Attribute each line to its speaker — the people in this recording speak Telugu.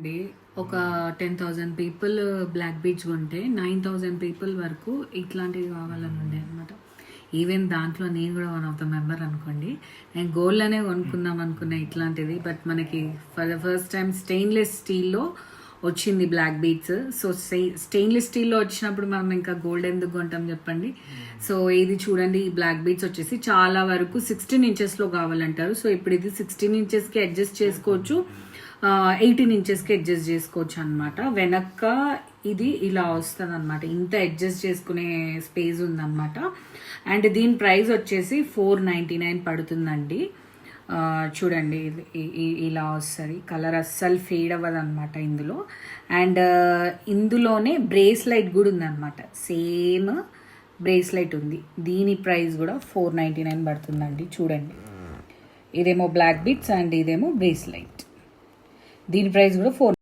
Speaker 1: అండి ఒక 10,000 పీపుల్ బ్లాక్ బీచ్ కొంటే 9,000 పీపుల్ వరకు ఇట్లాంటివి కావాలని ఉండే అనమాట. ఈవెన్ దాంట్లో నేను కూడా వన్ ఆఫ్ ద మెంబర్ అనుకోండి. నేను గోల్డ్లోనే కొనుక్కుందాం అనుకున్నా ఇట్లాంటిది. బట్ మనకి for the first time stainless స్టీల్లో వచ్చింది బ్లాక్ బీట్స్. సో స్టెయిన్లెస్ స్టీల్లో వచ్చినప్పుడు మనం ఇంకా గోల్డ్ ఎందుకు కొంటాం చెప్పండి. సో ఇది చూడండి, ఈ బ్లాక్ బీట్స్ వచ్చేసి చాలా వరకు 16 ఇంచెస్లో కావాలంటారు. సో ఇప్పుడు ఇది 16 ఇంచెస్కి అడ్జస్ట్ చేసుకోవచ్చు, 18 ఇంచెస్కి అడ్జస్ట్ చేసుకోవచ్చు అనమాట. వెనక్క ఇది ఇలా వస్తుంది అనమాట. ఇంత అడ్జస్ట్ చేసుకునే స్పేస్ ఉందన్నమాట. అండ్ దీని ప్రైస్ వచ్చేసి 499 పడుతుందండి. చూడండి, ఇది ఇలా వస్తుంది. కలర్ అస్సలు ఫేడ్ అవ్వదు అనమాట ఇందులో. అండ్ ఇందులోనే బ్రేస్లైట్ కూడా ఉందన్నమాట. సేమ్ బ్రేస్లైట్ ఉంది. దీని ప్రైస్ కూడా 499 పడుతుందండి. చూడండి, ఇదేమో బ్లాక్ బీట్స్ అండ్ ఇదేమో బ్రేస్లైట్. దీని ప్రైస్ కూడా 4